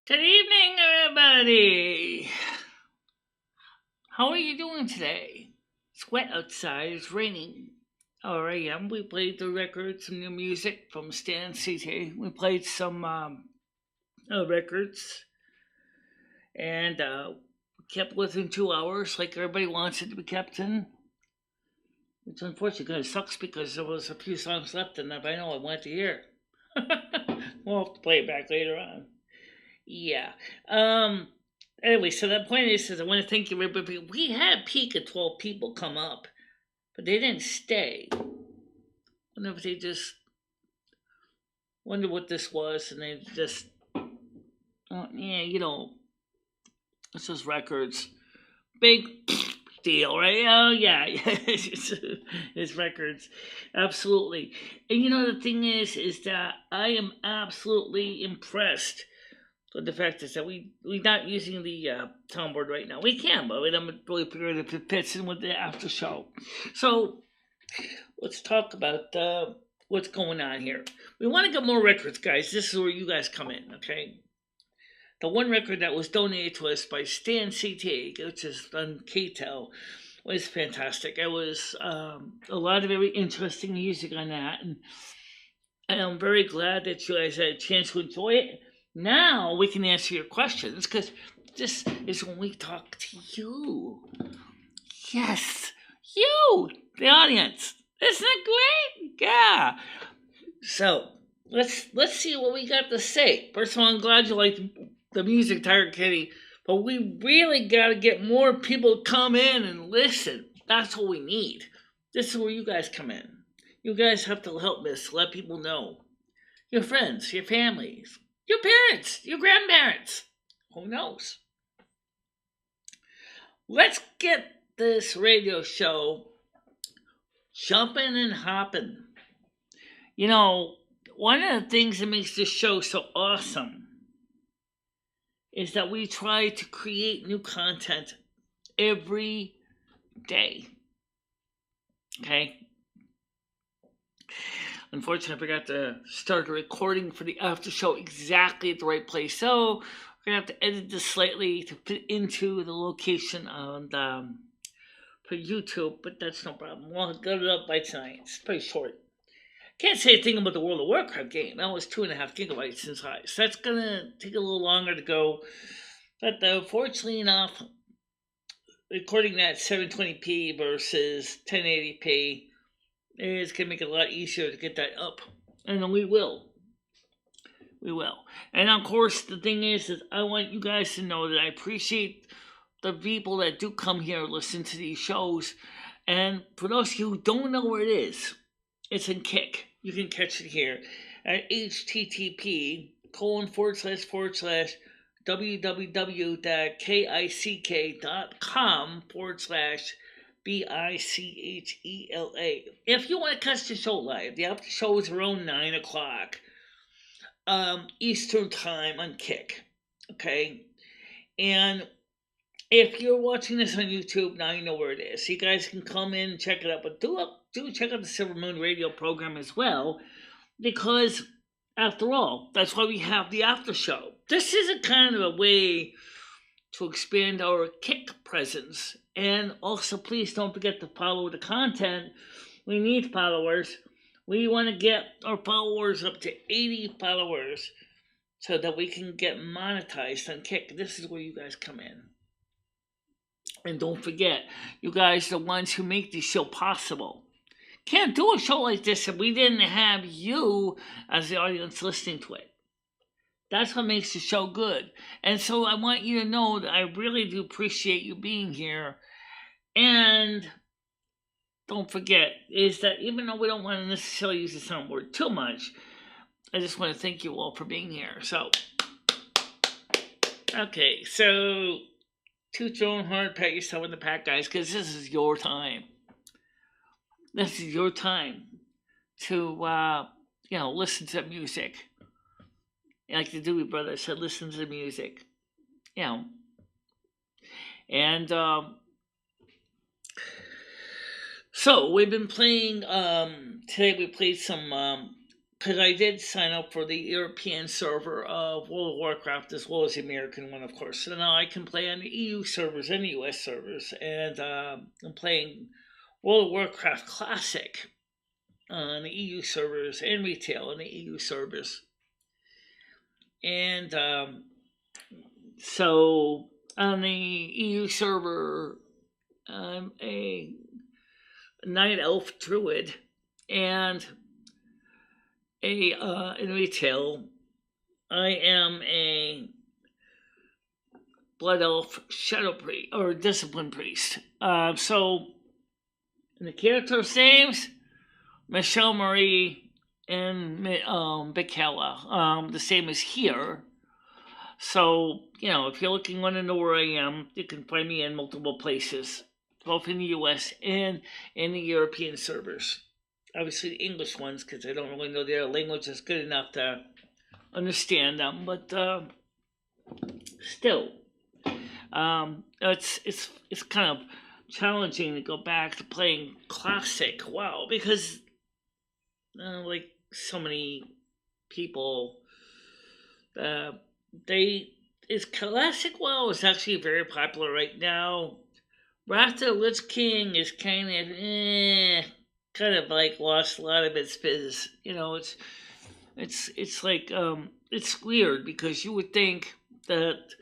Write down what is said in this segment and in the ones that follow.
Good evening, everybody. How are you doing today? It's wet outside. It's raining. All right, yeah. We played the record, some new music from Stan CT. We played some records, and kept within 2 hours, like everybody wants it to be kept in. Which unfortunately kind of sucks because there was a few songs left in that I know I want to hear. We'll have to play it back later on. Yeah. Anyway, so the point is I want to thank you, everybody. We had a peak of 12 people come up, but they didn't stay. I wonder if they just wonder what this was, and they just, yeah, it's just records. Big deal, right? Oh, yeah. It's records. Absolutely. And the thing is that I am absolutely impressed. So the fact is that we're not using the soundboard right now. We can, but we don't really figure if it fits in with the after show. So let's talk about what's going on here. We want to get more records, guys. This is where you guys come in, okay? The one record that was donated to us by Stan CT, which is on KTEL, was fantastic. It was a lot of very interesting music on that, and I'm very glad that you guys had a chance to enjoy it. Now we can answer your questions because this is when we talk to you. Yes, you, the audience. Isn't it great? Yeah. So let's see what we got to say. First of all, I'm glad you like the music, Tiger Kitty, but we really got to get more people to come in and listen. That's what we need. This is where you guys come in. You guys have to help us let people know. Your friends, your families, your parents, your grandparents. Who knows? Let's get this radio show jumping and hopping. One of the things that makes this show so awesome is that we try to create new content every day. Okay? Unfortunately, I forgot to start the recording for the after show exactly at the right place. So we're going to have to edit this slightly to fit into the location on for YouTube, but that's no problem. We'll get it up by tonight. It's pretty short. Can't say a thing about the World of Warcraft game. That was 2.5 gigabytes in size. That's going to take a little longer to go. But fortunately enough, recording that 720p versus 1080p is going to make it a lot easier to get that up. And we will. We will. And of course, the thing is I want you guys to know that I appreciate the people that do come here and listen to these shows. And for those of you who don't know where it is, it's in Kick. You can catch it here at http://www.kick.com/BICHELA. If you want to catch the show live, the after show is around 9 o'clock Eastern time on Kick. Okay? And if you're watching this on YouTube, now you know where it is. You guys can come in and check it out. But do check out the Silvermoon radio program as well, because after all, that's why we have the after show. This is a kind of a way to expand our Kick presence. And also, please don't forget to follow the content. We need followers. We want to get our followers up to 80 followers so that we can get monetized on Kick. This is where you guys come in. And don't forget, you guys are the ones who make this show possible. Can't do a show like this if we didn't have you as the audience listening to it. That's what makes the show good. And so I want you to know that I really do appreciate you being here. And don't forget, is that even though we don't want to necessarily use the soundboard too much, I just want to thank you all for being here. So, Okay, so toot your own horn, pat yourself in the back, guys, because this is your time. This is your time to, listen to music. Like the Doobie Brothers said, listen to the music. You know, and so we've been playing. Today we played some. Because I did sign up for the European server of World of Warcraft as well as the American one, of course. So now I can play on the EU servers and the US servers. And I'm playing World of Warcraft Classic on the EU servers and retail on the EU servers. And so on the EU server, I'm a Night Elf Druid. And in retail, I am a Blood Elf Shadow Priest or Discipline Priest. So in the characters' names, Michelle Marie and Michela, the same as here. So if you're looking want to know where I am, you can find me in multiple places, both in the U.S. and in the European servers. Obviously the English ones, because I don't really know their language is good enough to understand them. But still, it's kind of challenging to go back to playing classic WoW because, like so many people, classic WoW is actually very popular right now. Wrath of the Lich King is kind of like lost a lot of its fizz. It's like it's weird because you would think that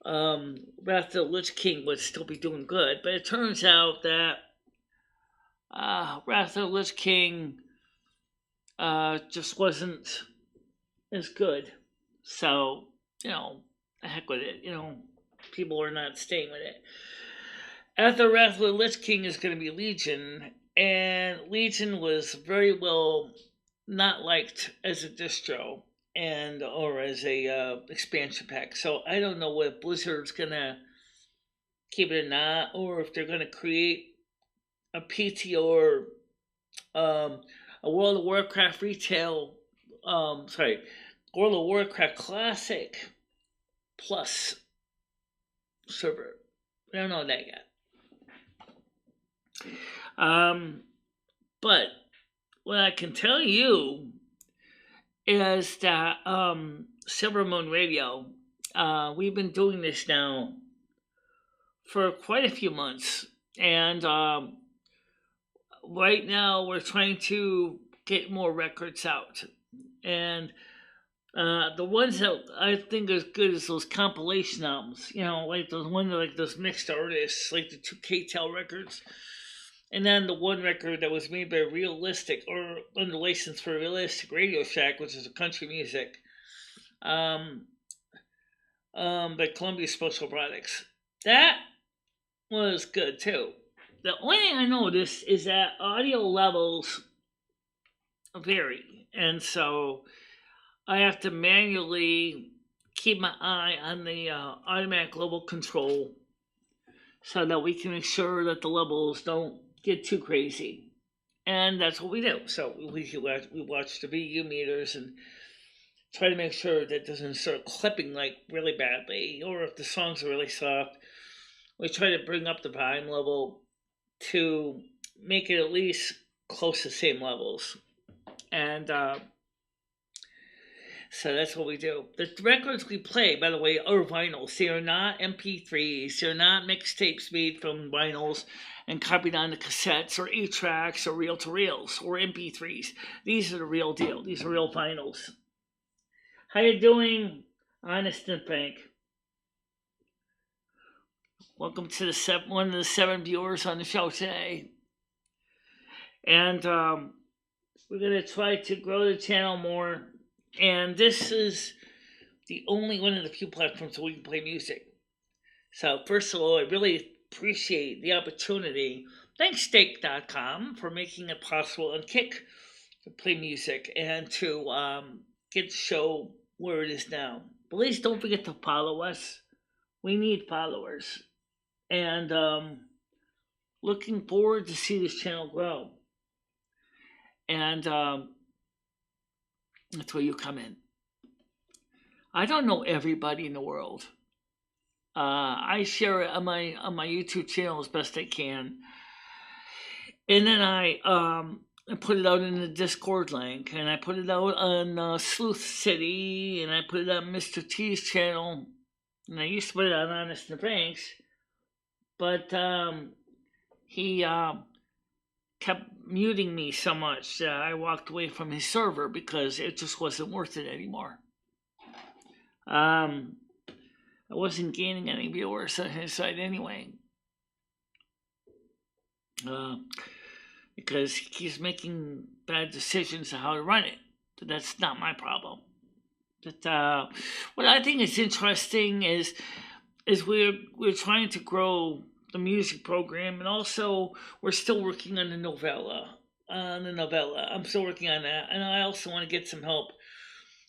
Wrath of the Lich King would still be doing good, but it turns out that Wrath of the Lich King just wasn't as good. So the heck with it. People are not staying with it. After Wrath of the Lich King is going to be Legion. And Legion was very well not liked as a distro or as a expansion pack. So I don't know if Blizzard's gonna keep it or not, or if they're gonna create a PT or a World of Warcraft retail. World of Warcraft Classic Plus server. I don't know that yet. But what I can tell you is that Silvermoon Radio, we've been doing this now for quite a few months, and right now we're trying to get more records out, and the ones that I think is good is those compilation albums, like those mixed artists, like the 2K Tel records. And then the one record that was made by Realistic, or under license for Realistic Radio Shack, which is a country music, by Columbia Special Products. That was good too. The only thing I noticed is that audio levels vary, and so I have to manually keep my eye on the automatic level control so that we can make sure that the levels don't get too crazy. And that's what we do. So we watch the VU meters and try to make sure that it doesn't start clipping like really badly, or if the songs are really soft, we try to bring up the volume level to make it at least close to the same levels. And so that's what we do. The records we play, by the way, are vinyls. They are not MP3s. They're not mixtapes made from vinyls and copied onto cassettes or 8-tracks or reel-to-reels or MP3s. These are the real deal. These are real vinyls. How you doing, Honest and Frank? Welcome to one of the 7 viewers on the show today. And we're going to try to grow the channel more. And this is the only one of the few platforms where we can play music. So first of all, I really appreciate the opportunity. Thanks Steak.com for making it possible on Kick to play music and to get the show where it is now. Please don't forget to follow us We need followers. And looking forward to see this channel grow. And that's where you come in. I don't know everybody in the world. I share it on my YouTube channel as best I can, and then I put it out in the Discord link, and I put it out on Sleuth City, and I put it on Mr. T's channel, and I used to put it on Honest and Franks, but he kept muting me so much that I walked away from his server because it just wasn't worth it anymore. I wasn't gaining any viewers on his side anyway. Because he keeps making bad decisions on how to run it. But that's not my problem. But what I think is interesting is we're trying to grow the music program, and also we're still working on the novella. I'm still working on that, and I also want to get some help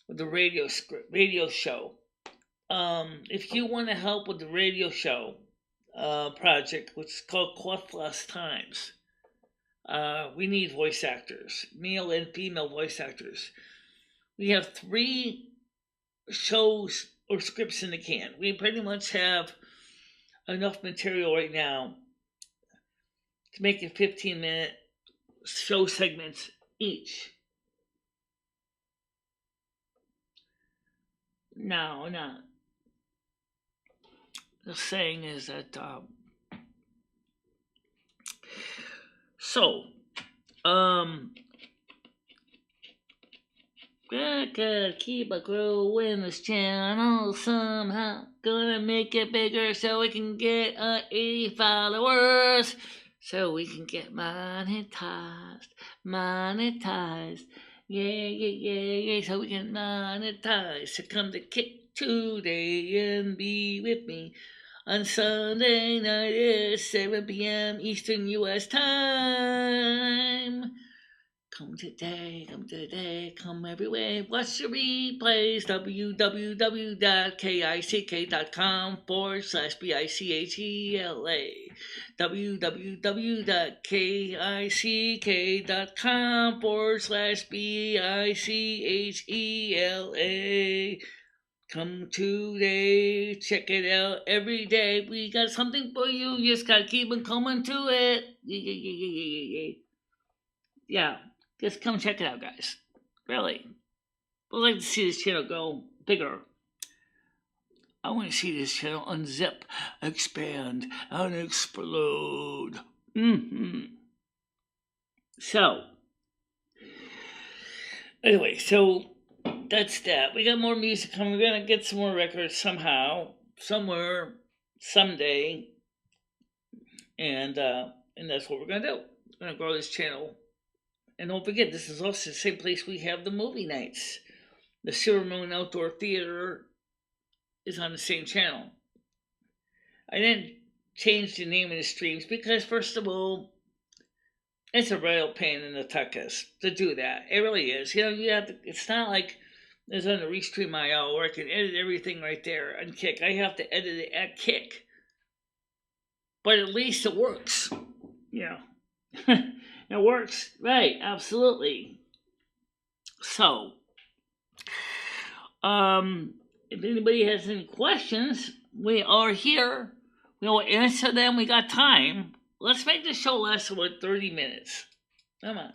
with the radio show. If you want to help with the radio show project, which is called Clothless Times, we need voice actors, male and female voice actors. We have 3 shows or scripts in the can. We pretty much have enough material right now to make it 15-minute show segments each. No. The saying is that gotta keep a growing this channel somehow. Gonna make it bigger so we can get 80 followers, so we can get monetized. Yeah, so we can monetize. So come to Kick today and be with me on Sunday night at 7 p.m. Eastern U.S. time. Come today, come everywhere. Watch the replays, www.kick.com/BICHELA. www.kick.com/BICHELA. Come today, check it out every day. We got something for you. You just gotta keep on coming to it. Yeah, just come check it out, guys. Really. I'd like to see this channel go bigger. I want to see this channel unzip, expand, and explode. So, anyway, that's that. We got more music coming. We're going to get some more records somehow, somewhere, someday. And that's what we're going to do. We're going to grow this channel. And don't forget, this is also the same place we have the movie nights. The Silvermoon Outdoor Theater is on the same channel. I didn't change the name of the streams because, first of all, it's a real pain in the tuckus to do that. It really is. You have to. It's not like there's on the Restream.io where I can edit everything right there on Kick. I have to edit it at Kick. But at least it works. Yeah. It works. Right. Absolutely. So, if anybody has any questions, we are here. We'll answer them. We got time. Let's make the show last about 30 minutes. Come on.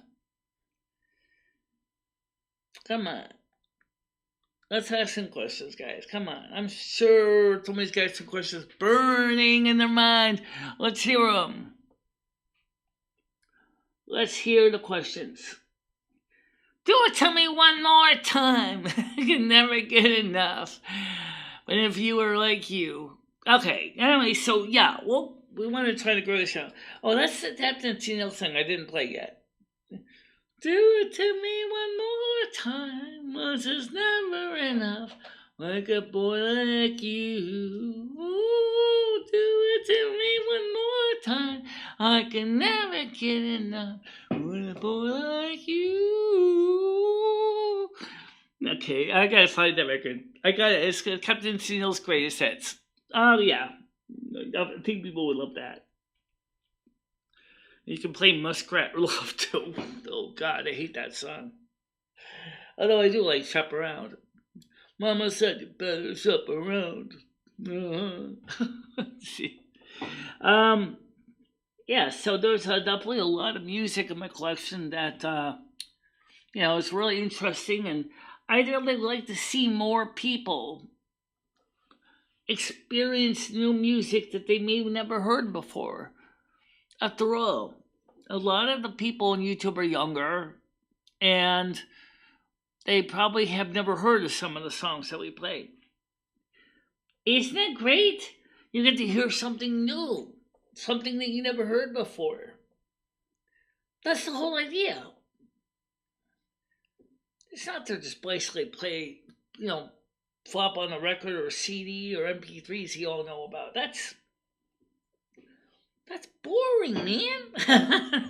Let's ask some questions, guys. Come on. I'm sure somebody's got some questions burning in their mind. Let's hear them. Let's hear the questions. Do it to me one more time. I can never get enough. But if you were like you. Okay, anyway, so yeah, we want to try to grow the show. Oh, that's the Am1610 song I didn't play yet. Do it to me one more time. Once is never enough. Like a boy like you. Ooh, do it to me one more time. I can never get enough. With a boy like you. Okay, I gotta find that record. It's Captain Sinel's greatest hits. Oh, yeah. I think people would love that. You can play Muskrat Love too. Oh, God, I hate that song. Although I do like Shop Around. Mama said you better shop around. See. Um, yeah, so there's definitely a lot of music in my collection that, is really interesting. And I'd really like to see more people experience new music that they may have never heard before. After all, a lot of the people on YouTube are younger, and they probably have never heard of some of the songs that we play. Isn't it great? You get to hear something new, something that you never heard before. That's the whole idea. It's not to just basically play, flop on a record or a CD or MP3s you all know about. That's boring, man. I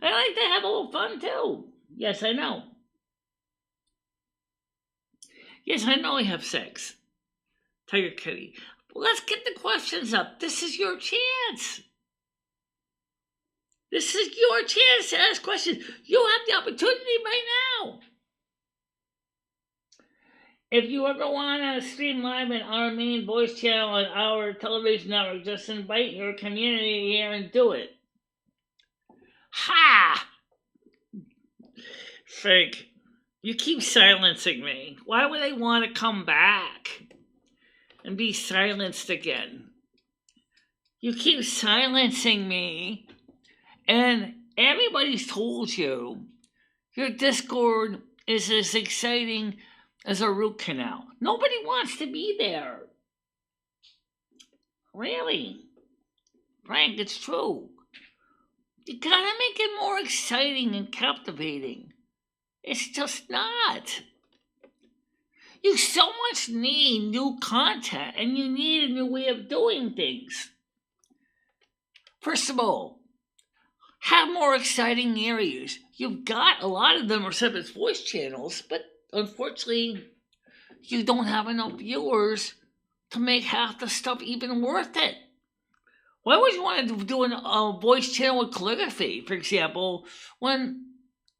like to have a little fun too. Yes, I know. Yes, I know I have sex. Tiger Kitty. Well, let's get the questions up. This is your chance. This is your chance to ask questions. You have the opportunity right now. If you ever want to stream live in our main voice channel on our television network, just invite your community here and do it. Ha! Frank, you keep silencing me. Why would I want to come back and be silenced again? You keep silencing me, and everybody's told you your Discord is as exciting as a root canal. Nobody wants to be there. Really? Frank, it's true. You gotta make it more exciting and captivating. It's just not. You so much need new content, and you need a new way of doing things. First of all, have more exciting areas. You've got a lot of them are set as voice channels, but unfortunately, you don't have enough viewers to make half the stuff even worth it. Why would you want to do a voice channel with calligraphy, for example, when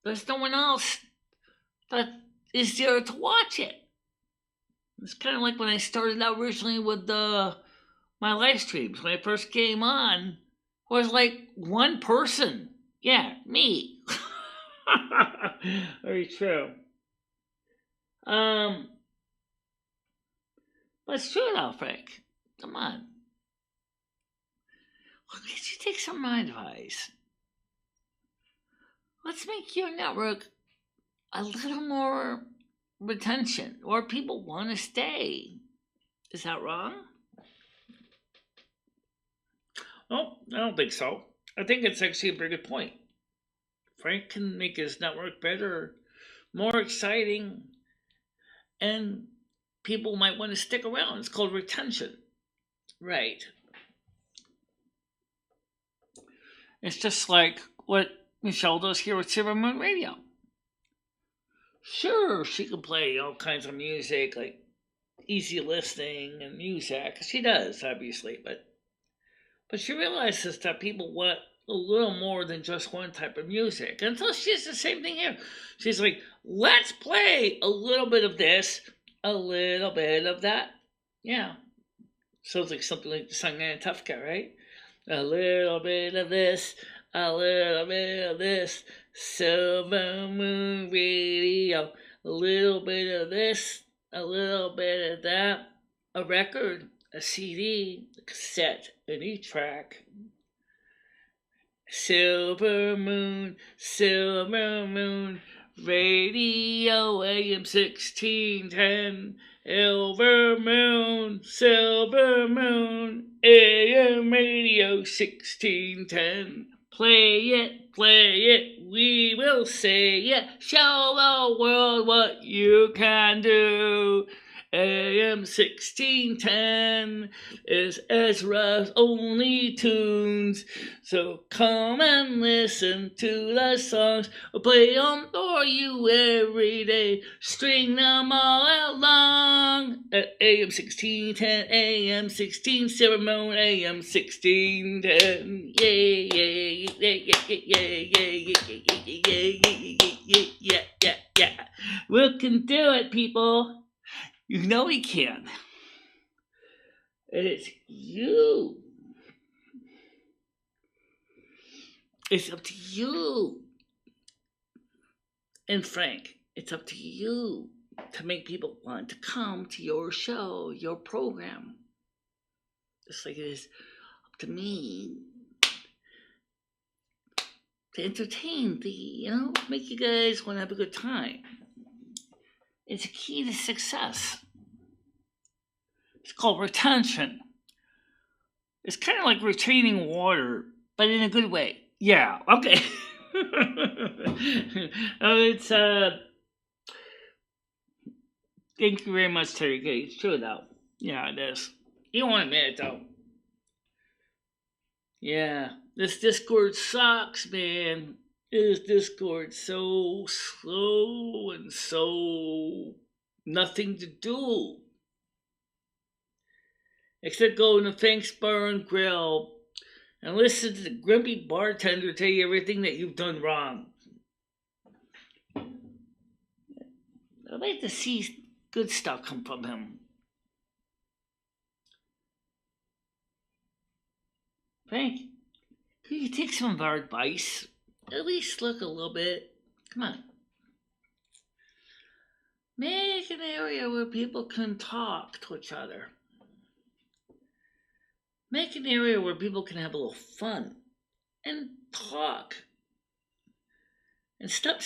there's no one else that is there to watch it? It's kind of like when I started out originally with my live streams. When I first came on, it was like one person. Yeah, me. Very true. But it's true though, Frank. Come on. Why can't you take some of my advice? Let's make your network a little more retention, or people want to stay. Is that wrong? Well, I don't think so. I think it's actually a very good point. Frank can make his network better, more exciting, and people might want to stick around. It's called retention. Right. It's just like what Michelle does here with Silvermoon Radio. Sure, she can play all kinds of music, like easy listening and music. She does, obviously, but she realizes that people want a little more than just one type of music. And so she's the same thing here. She's like, let's play a little bit of this, a little bit of that. Yeah. Sounds like something like the song "Man Tough Guy," right? A little bit of this, a little bit of this. Silvermoon Radio. A little bit of this, a little bit of that. A record, a CD, a cassette, an E-track. Silvermoon, Silvermoon Radio, AM1610. Silvermoon, AM Radio 1610. Play it, we will say it. Show the world what you can do. AM1610 is Ezra's only tunes. So come and listen to the songs. We'll play them for you every day. String them all along. AM1610, AM16, Silvermoon, AM1610. Yeah, yeah, yeah, yeah, yeah. We can do it, people. You know we can. It's you. It's up to you. And Frank, it's up to you to make people want to come to your show, your program. Just like it is up to me to entertain make you guys want to have a good time. It's a key to success. It's called retention. It's kind of like retaining water, but in a good way. Yeah, okay. It's thank you very much, Terry K. It's true though. Yeah, it is. You won't admit it though. Yeah, this Discord sucks, man. This Discord so slow and so nothing to do. Except go in the Thanks Bar and Grill and listen to the grumpy bartender tell you everything that you've done wrong. I'd like to see good stuff come from him. Frank, could you take some of our advice? At least look a little bit. Come on. Make an area where people can talk to each other. Make an area where people can have a little fun and talk. And stop,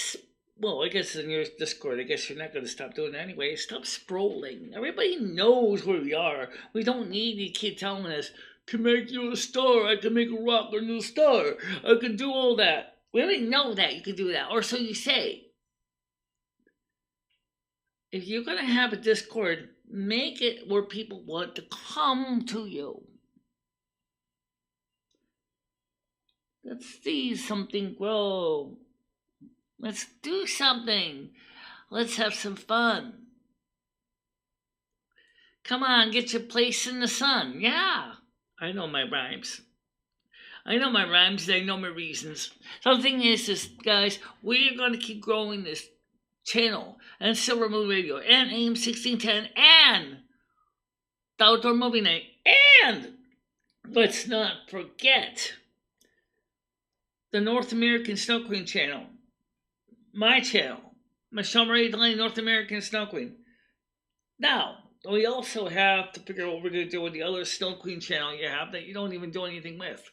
well, I guess in your Discord, I guess you're not going to stop doing it anyway. Stop scrolling. Everybody knows where we are. We don't need you to keep telling us, can make you a star, I can make a rock into a star, I can do all that. We already know that you can do that, or so you say. If you're going to have a Discord, make it where people want to come to you. Let's see something grow. Let's do something. Let's have some fun. Come on, get your place in the sun. Yeah, I know my rhymes. I know my rhymes, I know my reasons. So the thing is, guys, we're going to keep growing this channel and Silvermoon Radio and AM1610 and the Outdoor Movie Night. And let's not forget the North American Snow Queen channel. My channel, MicheleMarieDalene, North American Snow Queen. Now, we also have to figure out what we're going to do with the other Snow Queen channel you have that you don't even do anything with.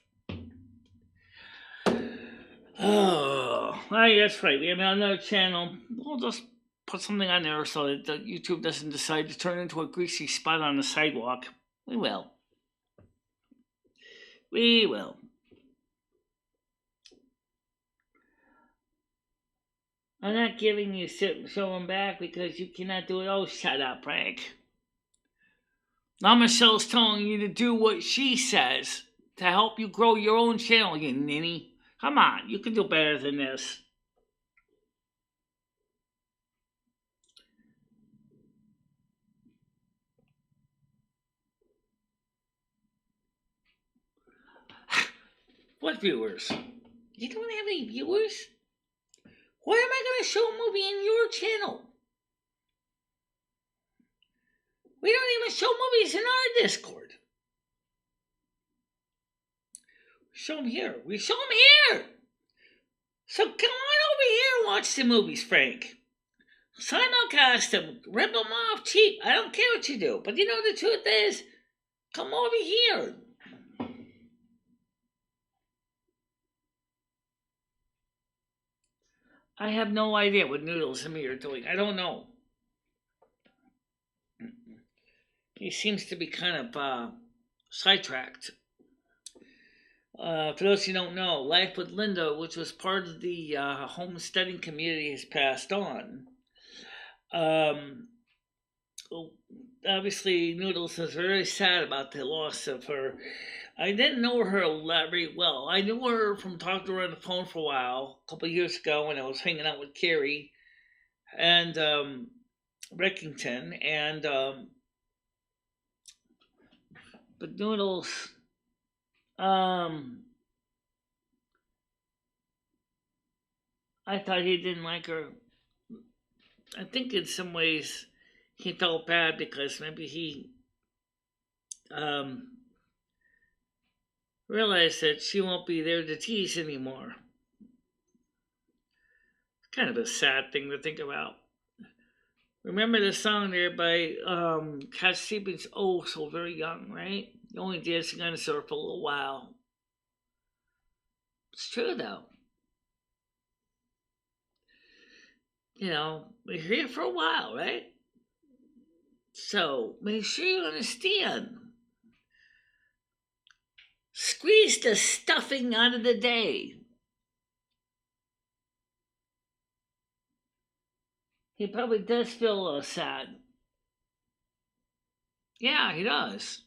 Oh, that's right. We have another channel. We'll just put something on there so that YouTube doesn't decide to turn into a greasy spot on the sidewalk. We will. We will. I'm not giving you showing back because you cannot do it. Oh, shut up, Frank. Now Michelle's telling you to do what she says to help you grow your own channel, you ninny. Come on, you can do better than this. What viewers? You don't have any viewers? Why am I going to show a movie in your channel? We don't even show movies in our Discord. We show them here. We show them here. So come on over here and watch the movies, Frank. Simulcast them. Rip them off cheap. I don't care what you do. But you know the truth is, come over here. I have no idea what Noodles and me are doing. I don't know. He seems to be kind of sidetracked. For those who don't know, Life with Linda, which was part of the homesteading community, has passed on. Obviously, Noodles is very sad about the loss of her. I didn't know her very well. I knew her from talking to her on the phone for a while, a couple of years ago when I was hanging out with Carrie and Rickington. And But Noodles, um, I thought he didn't like her. I think in some ways he felt bad because maybe he um, realized that she won't be there to tease anymore. Kind of a sad thing to think about. Remember the song there by CashApp's "Oh So Very Young," right? You only dancing on the surf for a little while. It's true though. You know, we're here for a while, right? So make sure you understand. Squeeze the stuffing out of the day. He probably does feel a little sad. Yeah, he does.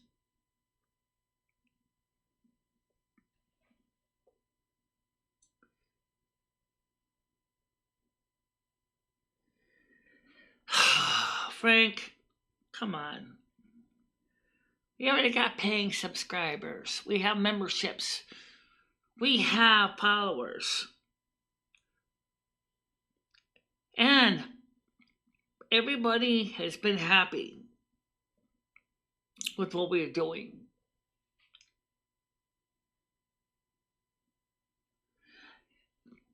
Frank, come on. We already got paying subscribers. We have memberships. We have followers. And everybody has been happy with what we're doing.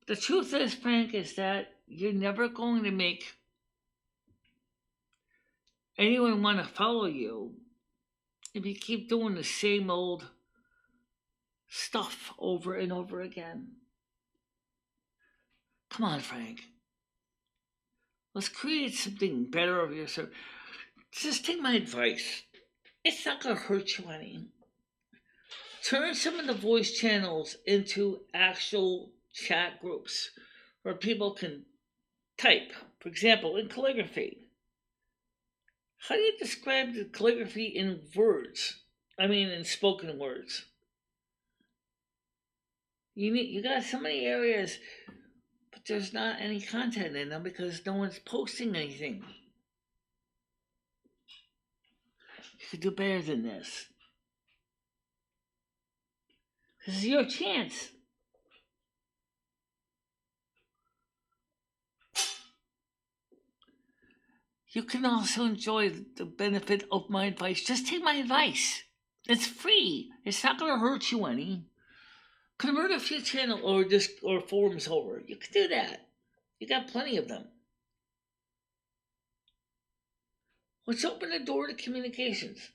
The truth is, Frank, is that you're never going to make anyone want to follow you if you keep doing the same old stuff over and over again. Come on, Frank. Let's create something better of yourself. Just take my advice. It's not going to hurt you any. Turn some of the voice channels into actual chat groups where people can type. For example, in calligraphy. How do you describe the calligraphy in words? I mean, in spoken words. You got so many areas, but there's not any content in them because no one's posting anything. You could do better than this. This is your chance. You can also enjoy the benefit of my advice. Just take my advice. It's free. It's not going to hurt you any. Convert a few channel or forums over. You can do that. You got plenty of them. Let's open the door to communications.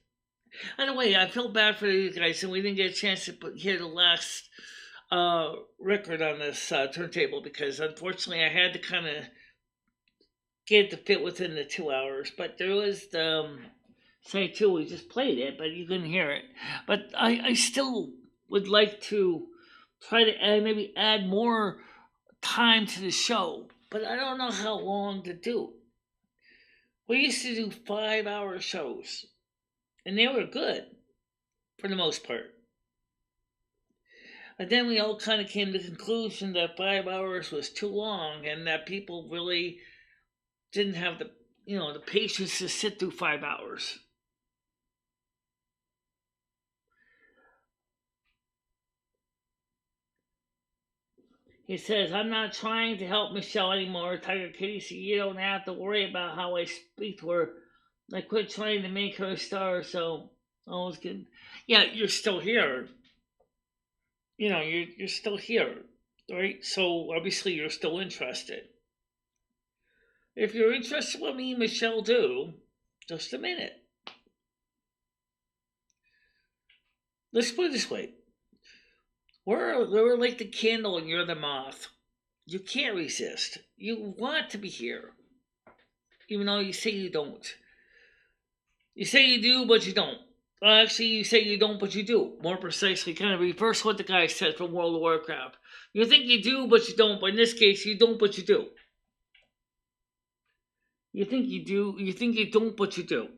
By the way, I feel bad for you guys, and we didn't get a chance to hear the last record on this turntable because unfortunately I had to kind of get it to fit within the 2 hours. But there was say two. We just played it, but you couldn't hear it. But I still would like to try to maybe add more time to the show, but I don't know how long to do. We used to do 5-hour shows, and they were good for the most part. But then we all kind of came to the conclusion that 5 hours was too long, and that people really didn't have the patience to sit through 5 hours. He says, I'm not trying to help Michelle anymore, Tiger Kitty, so you don't have to worry about how I speak to her. I quit trying to make her a star, so all's good. Yeah, you're still here. You're still here, right? So obviously you're still interested. If you're interested in what me and Michelle do, just a minute. Let's put it this way. We're like the candle and you're the moth. You can't resist. You want to be here, even though you say you don't. You say you do, but you don't. Actually, you say you don't, but you do. More precisely, kind of reverse what the guy said from World of Warcraft. You think you do, but you don't. But in this case, you don't, but you do. You think you do, you think you don't, but you do.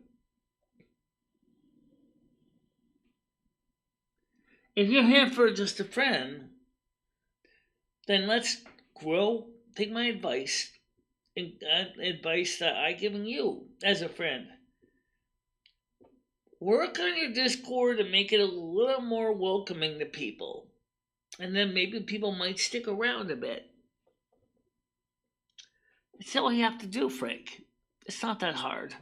If you're here for just a friend, then let's grow. Take my advice, advice that I'm giving you as a friend. Work on your Discord and make it a little more welcoming to people. And then maybe people might stick around a bit. That's all you have to do, Frank. It's not that hard.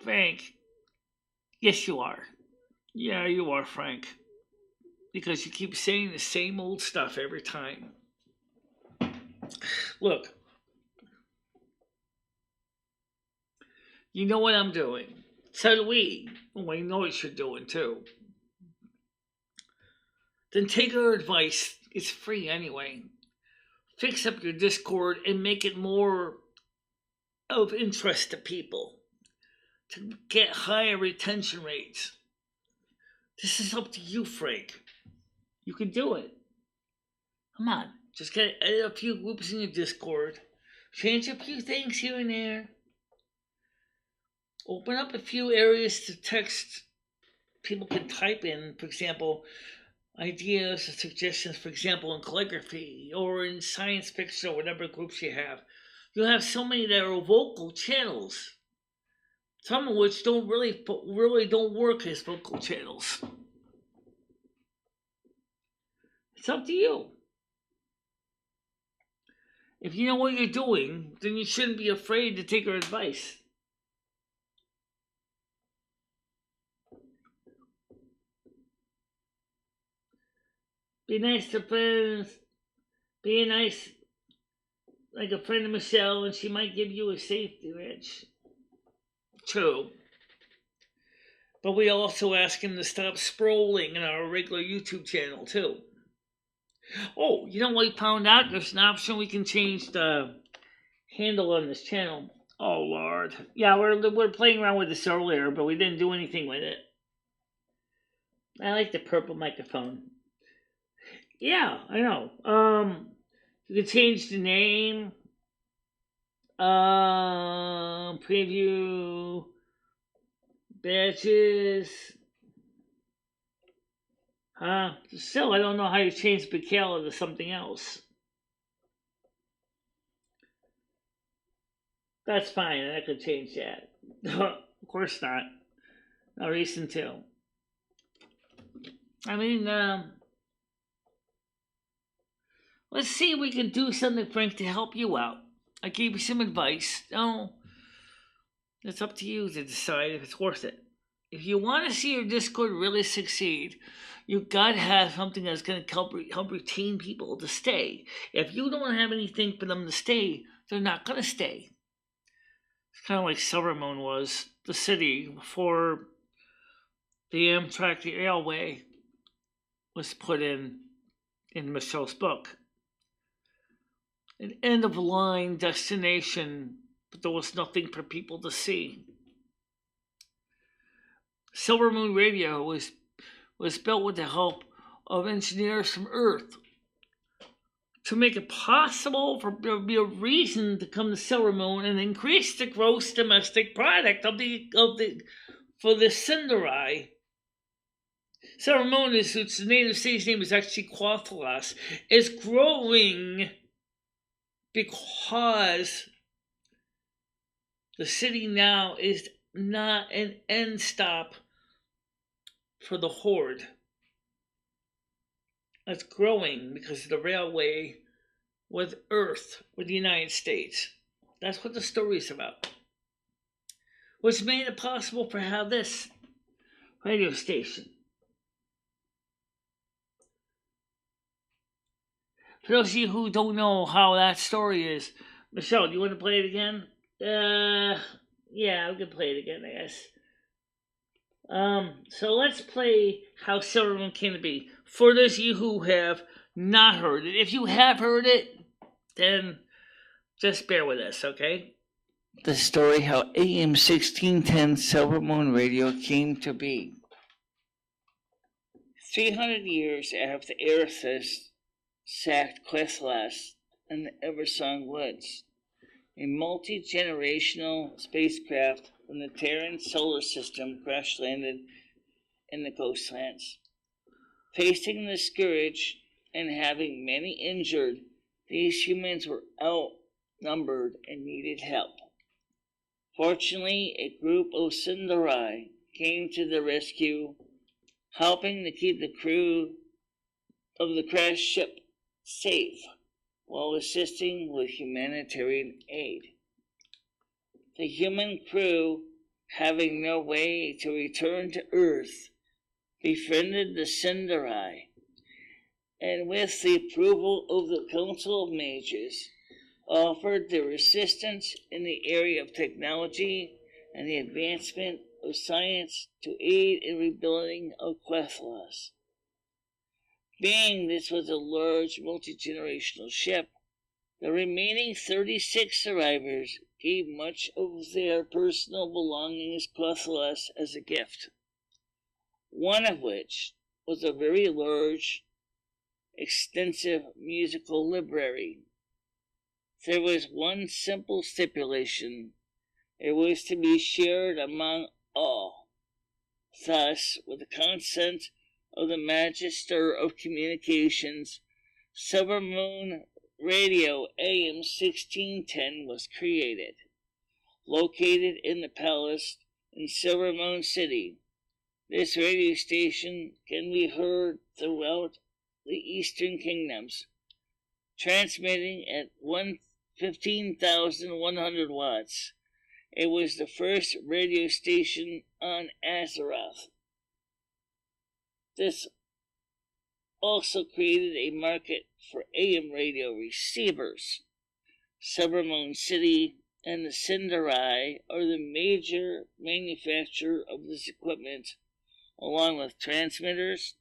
Frank, yes, you are. Yeah, you are, Frank. Because you keep saying the same old stuff every time. Look, you know what I'm doing. So do we. We know what you're doing, too. Then take our advice. It's free anyway. Fix up your Discord and make it more of interest to people to get higher retention rates. This is up to you, Frank. You can do it. Come on. Just get a few groups in your Discord. Change a few things here and there. Open up a few areas to text. People can type in, for example, ideas or suggestions, for example, in calligraphy or in science fiction or whatever groups you have. You'll have so many that are vocal channels. Some of which don't really don't work as vocal channels. It's up to you. If you know what you're doing, then you shouldn't be afraid to take our advice. Be nice to friends. Be nice, like a friend of Michelle, and she might give you a safety wrench. True. But we also ask him to stop scrolling in our regular YouTube channel, too. Oh, you know what we found out? There's an option we can change the handle on this channel. Oh, Lord. Yeah, we're playing around with this earlier, but we didn't do anything with it. I like the purple microphone. Yeah, I know. You can change the name. Preview. Badges. Still, I don't know how you change Michele to something else. That's fine, I could change that. Of course not. No reason to. I mean, let's see if we can do something, Frank, to help you out. I gave you some advice. No, it's up to you to decide if it's worth it. If you want to see your Discord really succeed, you've got to have something that's going to help retain people to stay. If you don't have anything for them to stay, they're not going to stay. It's kind of like Silvermoon was, the city before the Amtrak, the railway, was put in Michele's book. An end of line destination, but there was nothing for people to see. Silvermoon Radio was built with the help of engineers from Earth to make it possible for there to be a reason to come to Silvermoon and increase the gross domestic product for the Cinderai. Silvermoon, its native city's name is actually Quathalas, is growing because the city now is not an end stop for the horde. It's growing because of the railway with Earth, with the United States. That's what the story is about. Which made it possible for have this radio station. For those of you who don't know how that story is, Michele, do you want to play it again? Yeah, we can play it again, I guess. So let's play how Silvermoon came to be. For those of you who have not heard it, if you have heard it, then just bear with us, okay? The story how AM1610 Silvermoon Radio came to be. 300 years after Eris's sacked Quathalas and the Eversong Woods, a multi-generational spacecraft from the Terran solar system crash-landed in the coastlands. Facing the scourge and having many injured, These humans were outnumbered and needed help. Fortunately, a group of Cinderai came to the rescue, helping to keep the crew of the crashed ship safe while assisting with humanitarian aid. The human crew, having no way to return to Earth, befriended the Cinderai, and with the approval of the Council of Mages, offered their assistance in the area of technology and the advancement of science to aid in rebuilding of Quethlos. Being this was a large multi-generational ship, the remaining 36 survivors gave much of their personal belongings to Quethlos as a gift, one of which was a very large, extensive musical library. There was one simple stipulation: it was to be shared among all. Thus, with the consent of the Magister of Communications, Silvermoon Radio Am1610 was created, located in the palace in Silvermoon City. This radio station can be heard throughout the Eastern Kingdoms, transmitting at 15,100 watts. It was the first radio station on Azeroth. This also created a market for AM radio receivers. Silvermoon City and the Cinderai are the major manufacturer of this equipment, along with transmitters,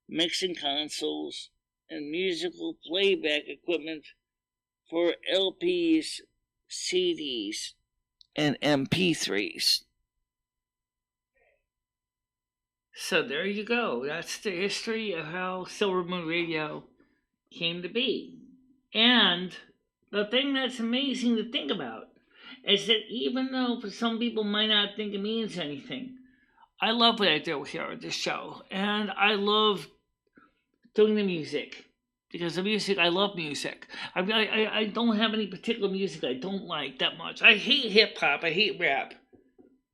mixing consoles, and musical playback equipment for LPs, CDs, and MP3s. So there you go. That's the history of how Silvermoon Radio came to be. And the thing that's amazing to think about is that even though for some people might not think it means anything, I love what I do here at this show. And I love doing the music. Because the music, I love music. I don't have any particular music I don't like that much. I hate hip-hop, I hate rap,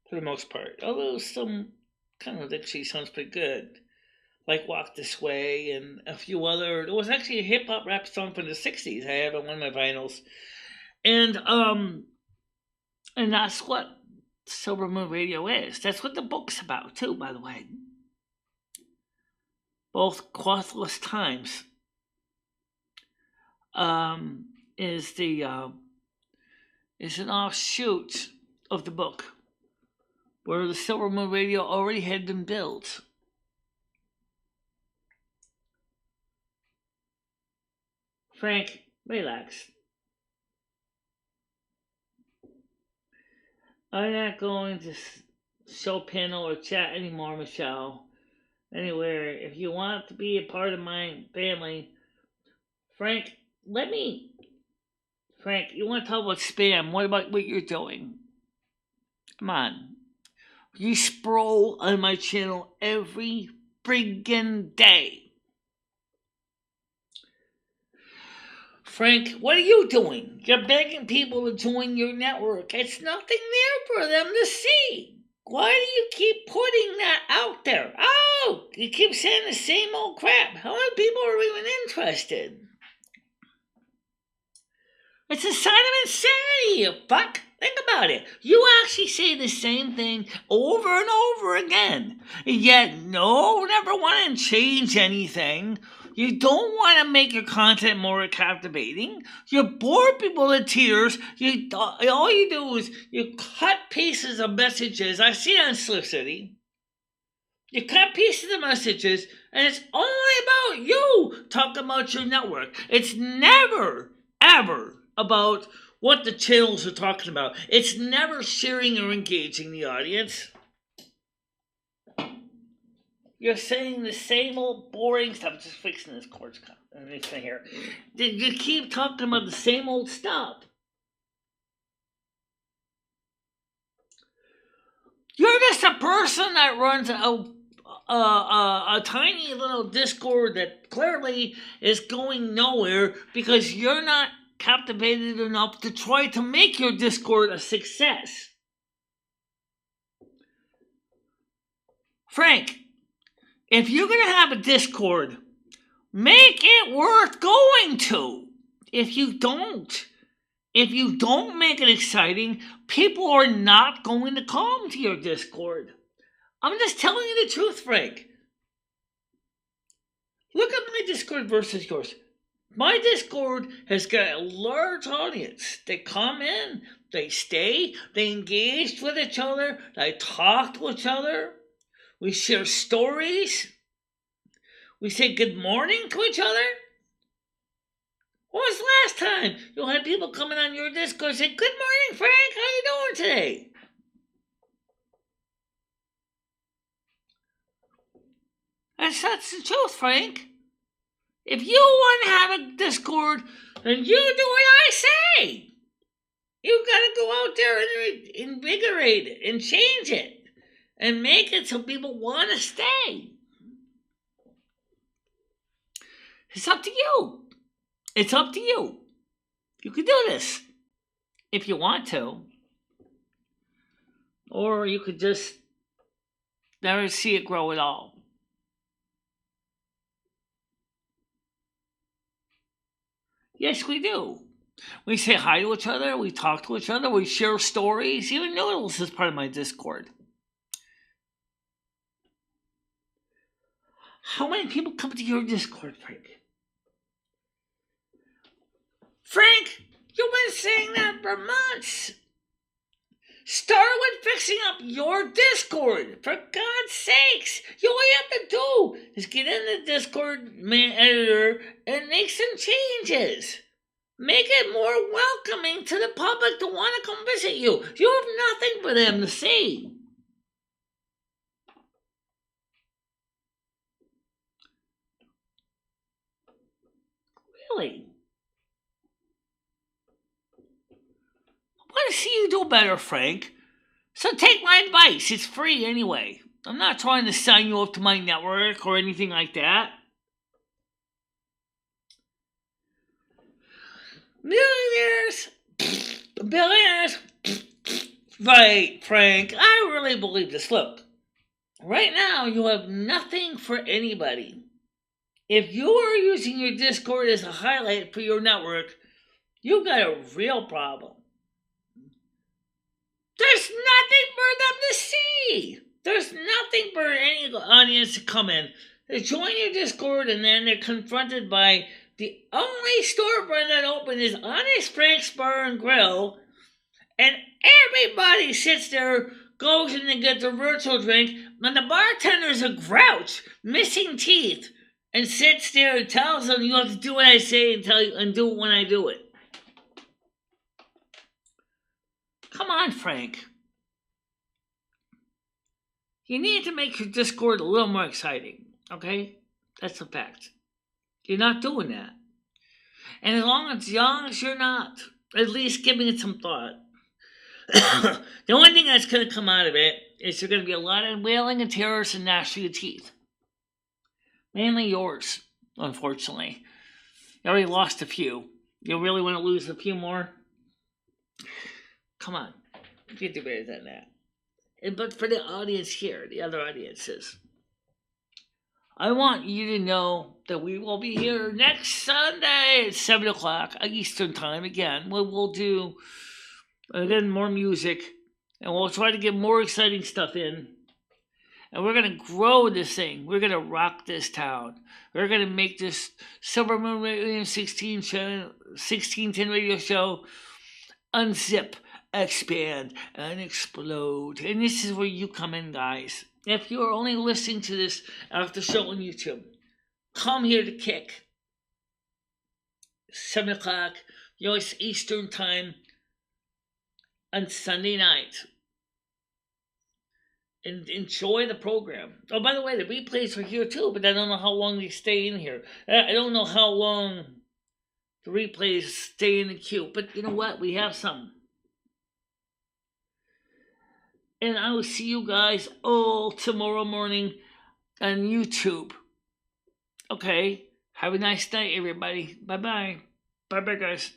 for the most part. Although some kind of actually sounds pretty good. Like Walk This Way and a few other... There was actually a hip-hop rap song from the 60s I have on one of my vinyls. And that's what Silvermoon Radio is. That's what the book's about, too, by the way. Both Quathless Times is an offshoot of the book, where the Silvermoon Radio already had been built. Frank, relax. I'm not going to show panel or chat anymore, Michelle. Anywhere, if you want to be a part of my family, Frank, Frank, you want to talk about spam? What about what you're doing? Come on. You scroll on my channel every friggin' day. Frank, what are you doing? You're begging people to join your network. It's nothing there for them to see. Why do you keep putting that out there? Oh, you keep saying the same old crap. How many people are even interested? It's a sign of insanity, you fuck. Think about it. You actually say the same thing over and over again. Yet, never want to change anything. You don't want to make your content more captivating. You bore people to tears. All you do is you cut pieces of messages. I see it on Slip City. You cut pieces of messages, and it's only about you talking about your network. It's never, ever about what the channels are talking about. It's never sharing or engaging the audience. You're saying the same old boring stuff. I'm just fixing this cord here. You keep talking about the same old stuff. You're just a person that runs a tiny little Discord that clearly is going nowhere because you're not captivated enough to try to make your Discord a success. Frank, if you're going to have a Discord, make it worth going to. If you don't make it exciting, people are not going to come to your Discord. I'm just telling you the truth, Frank. Look at my Discord versus yours. My Discord has got a large audience. They come in, they stay, they engage with each other, they talk to each other, we share stories, we say good morning to each other. When was the last time you'll have people coming on your Discord and say, good morning, Frank, how you doing today? That's the truth, Frank. If you want to have a Discord, then you do what I say. You gotta go out there and invigorate it and change it and make it so people want to stay. It's up to you. It's up to you. You can do this if you want to. Or you could just never see it grow at all. Yes, we do. We say hi to each other, we talk to each other, we share stories. Even Noodles is part of my Discord. How many people come to your Discord, Frank? Frank, you've been saying that for months. Start with fixing up your Discord. For God's sakes. All you have to do is get in the Discord editor and make some changes. Make it more welcoming to the public to want to come visit you. You have nothing for them to see. Really? I want to see you do better, Frank. So take my advice. It's free anyway. I'm not trying to sign you up to my network or anything like that. Billionaires. Right, Frank. I really believe this. Look, right now you have nothing for anybody. If you are using your Discord as a highlight for your network, you've got a real problem. There's nothing for them to see. There's nothing for any audience to come in. They join your Discord and then they're confronted by the only storefront that open is Honest Frank's Bar and Grill, and everybody sits there, goes in and gets a virtual drink, and the bartender's a grouch, missing teeth, and sits there and tells them you have to do what I say and do it when I do it. Come on, Frank. You need to make your Discord a little more exciting, okay? That's a fact. You're not doing that. And as long as you're not, at least giving it some thought. The only thing that's going to come out of it is there's going to be a lot of wailing and tears and gnashing of teeth. Mainly yours, unfortunately. You already lost a few. You really want to lose a few more? Come on. You can do better than that. But for the audience here, the other audiences, I want you to know that we will be here next Sunday at 7 o'clock Eastern Time. Again, we'll do more music, and we'll try to get more exciting stuff in. And we're going to grow this thing. We're going to rock this town. We're going to make this Silvermoon Am1610 radio show unzip, expand, and explode. And this is where you come in, guys. If you're only listening to this after show on YouTube, come here to kick. 7 o'clock U.S. Eastern Time on Sunday night. And enjoy the program. Oh, by the way, the replays are here too, but I don't know how long they stay in here. I don't know how long the replays stay in the queue, but you know what? We have some. And I will see you guys all tomorrow morning on YouTube. Okay. Have a nice night, everybody. Bye bye. Bye bye, guys.